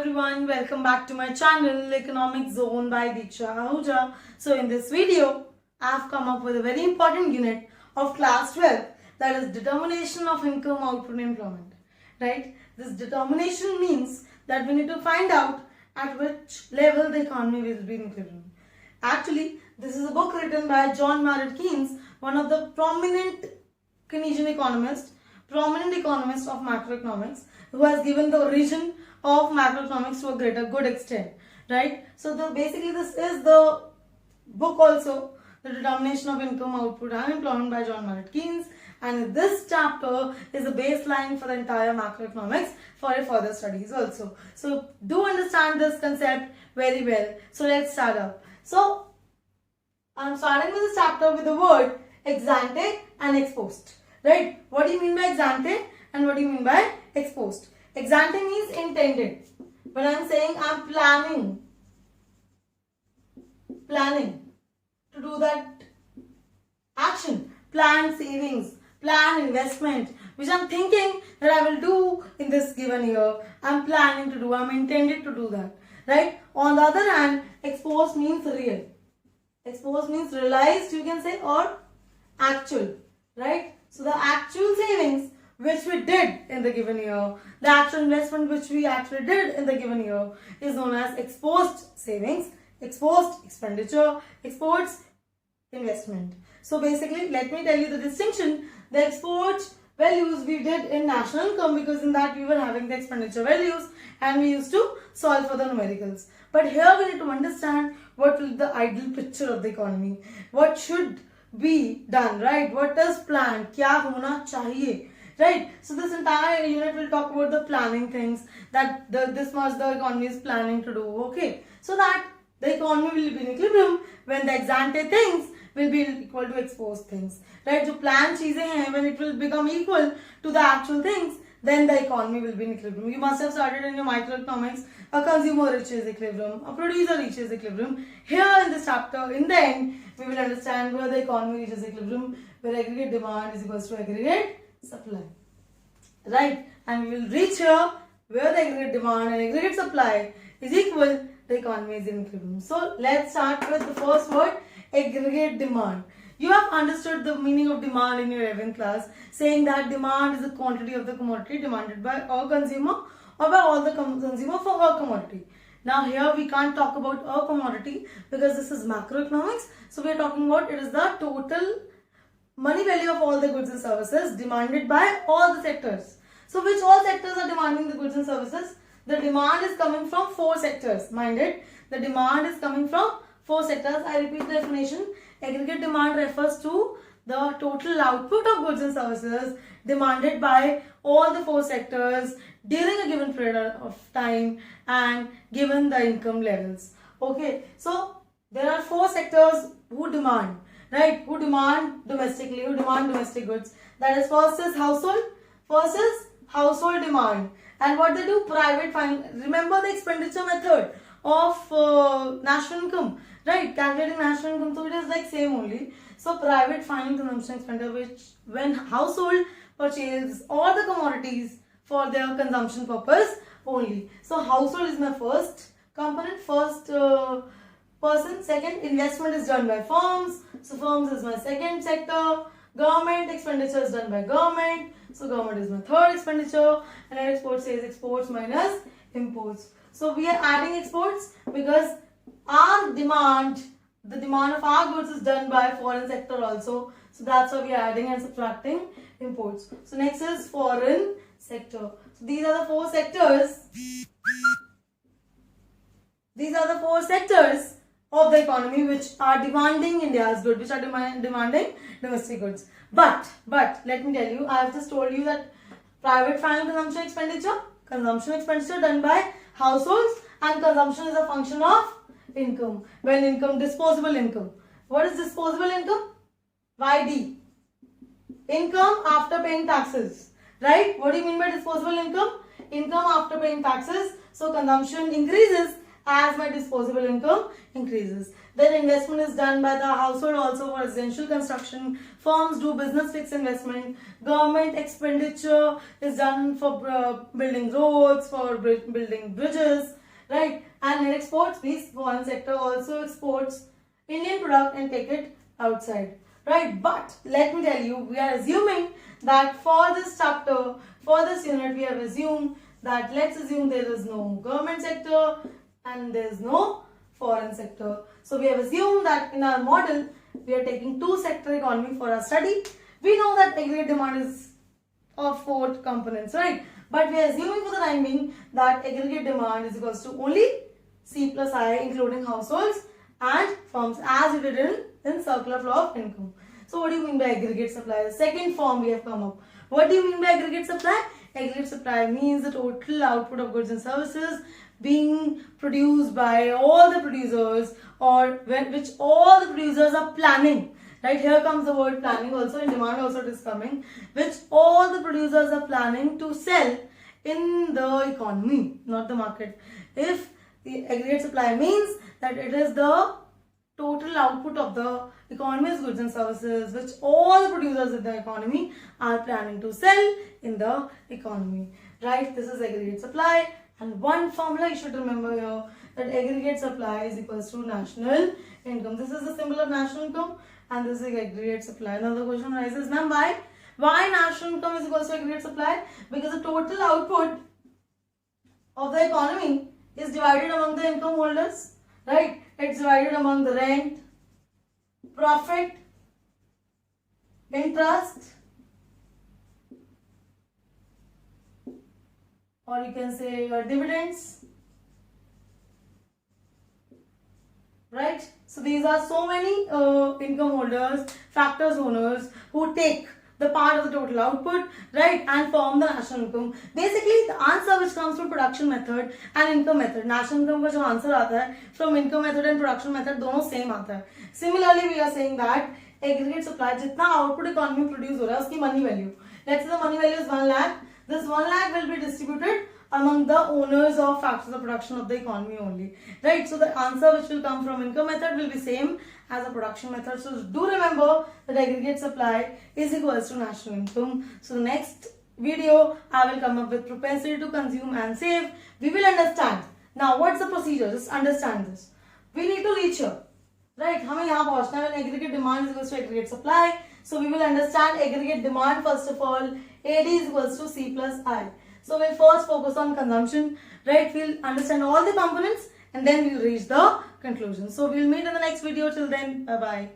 everyone, welcome back to my channel Economic Zone by Diksha Ahuja. So in this video, I have come up with a very important unit of class 12, that is determination of income, output and employment. Right? This determination means that we need to find out at which level the economy will be in equilibrium. Actually, this is a book written by John Maynard Keynes, one of the prominent Keynesian economists, prominent economist of macroeconomics, who has given the origin of macroeconomics to a greater good extent, right? So basically this is the book also, The Determination of Income, Output and Employment by John Maynard Keynes, and this chapter is the baseline for the entire macroeconomics for your further studies also. So do understand this concept very well. So let's start up. So I'm starting with this chapter with the word ex ante and ex post. Right? What do you mean by ex ante and what do you mean by ex post? Ex ante means intended. When I'm saying I'm planning to do that action, plan savings, plan investment, which I'm thinking that I will do in this given year. I'm planning to do, I'm intended to do that. Right? On the other hand, ex post means real. Ex post means realized, you can say, or actual. Right? So the actual savings which we did in the given year, the actual investment which we actually did in the given year is known as ex post savings, ex post expenditure, ex post investment. So basically, let me tell you the distinction. The ex post values we did in national income, because in that we were having the expenditure values and we used to solve for the numericals. But here we need to understand what will be the ideal picture of the economy. What should be done, right? What is planned? Kya hona chahiye? Right? So this entire unit will talk about the planning things, that this much the economy is planning to do. Okay? So that the economy will be in equilibrium when the ex ante things will be equal to ex post things. Right? So plan cheezein hai, when it will become equal to the actual things, then the economy will be in equilibrium. You must have started in your microeconomics, a consumer reaches equilibrium, a producer reaches equilibrium. Here in this chapter, in the end, we will understand where the economy reaches equilibrium, where aggregate demand is equals to aggregate supply. Right? And we will reach here where the aggregate demand and aggregate supply is equal, the economy is in equilibrium. So let's start with the first word, aggregate demand. You have understood the meaning of demand in your 11th class, saying that demand is the quantity of the commodity demanded by a consumer or by all the consumer for a commodity. Now here we can't talk about a commodity because this is macroeconomics. So we are talking about it is the total money value of all the goods and services demanded by all the sectors. So which all sectors are demanding the goods and services? The demand is coming from 4 sectors. Mind it, the demand is coming from 4 sectors. I repeat the definition. Aggregate demand refers to the total output of goods and services demanded by all the 4 sectors during a given period of time and given the income levels. Okay, so there are 4 sectors who demand, right? Who demand domestically, who demand domestic goods. That is, first is household demand. And what they do, private finance. Remember the expenditure method of national income, right? Calculating national income, so it is like same only. So private final consumption expenditure, which when household purchases all the commodities for their consumption purpose only. So household is my first component, first person. Second, investment is done by firms. So firms is my second sector. Government expenditure is done by government. So government is my third expenditure. And exports says exports minus imports. So we are adding exports because our demand, the demand of our goods is done by foreign sector also. So that's why we are adding and subtracting imports. So next is foreign sector. So these are the 4 sectors. These are the 4 sectors of the economy which are demanding India's goods, which are demanding domestic goods. But let me tell you, I have just told you that private final consumption expenditure done by households, and consumption is a function of income. When income, disposable income. What is disposable income? YD. Income after paying taxes. Right? What do you mean by disposable income? Income after paying taxes. So consumption increases as my disposable income increases. Then investment is done by the household also for residential construction. Firms do business fixed investment. Government expenditure is done for building roads, for building bridges, right? And in exports piece, foreign sector also exports Indian product and take it outside, right? But let me tell you, we are assuming that for this chapter, for this unit, we have assumed that, let's assume there is no government sector and there is no foreign sector. So we have assumed that in our model, we are taking two sector economy for our study. We know that aggregate demand is of 4 components, right? But we are assuming for the time being that aggregate demand is equals to only C plus I, including households and firms, as we did in circular flow of income. So what do you mean by aggregate supply? The second form we have come up. What do you mean by aggregate supply? Aggregate supply means the total output of goods and services being produced by all the producers, or which all the producers are planning. Right, here comes the word planning also, in demand also it is coming, which all the producers are planning to sell in the economy, not the market. If the aggregate supply means that it is the total output of the economy's goods and services which all the producers in the economy are planning to sell in the economy. Right, this is aggregate supply, and one formula you should remember here, that aggregate supply is equals to national income. This is the symbol of national income and this is aggregate supply. Now the question arises, ma'am, why national income is equals to aggregate supply? Because the total output of the economy is divided among the income holders, right? It's divided among the rent, profit, interest, or you can say dividends, right? So these are so many income holders, factors owners who take the part of the total output, right, and form the national income. Basically the answer which comes from production method and income method, national income का जो answer आता है from income method and production method दोनों same आता है. Similarly we are saying that aggregate supply, जितना output economy produce हो रहा है उसकी money value, let's say the money value is 1 lakh, this 1 lakh will be distributed among the owners of factors of production of the economy only, right? So the answer which will come from income method will be same as a production method. So do remember that aggregate supply is equals to national income. So the next video I will come up with propensity to consume and save. We will understand now what's the procedure. Just understand this. We need to reach here, right? हमें यहाँ पहुँचना है. When aggregate demand is equals to aggregate supply, so we will understand aggregate demand first of all. AD is equals to C plus I. So we'll first focus on consumption, right? We'll understand all the components and then we'll reach the conclusion. So we'll meet in the next video. Till then, bye bye.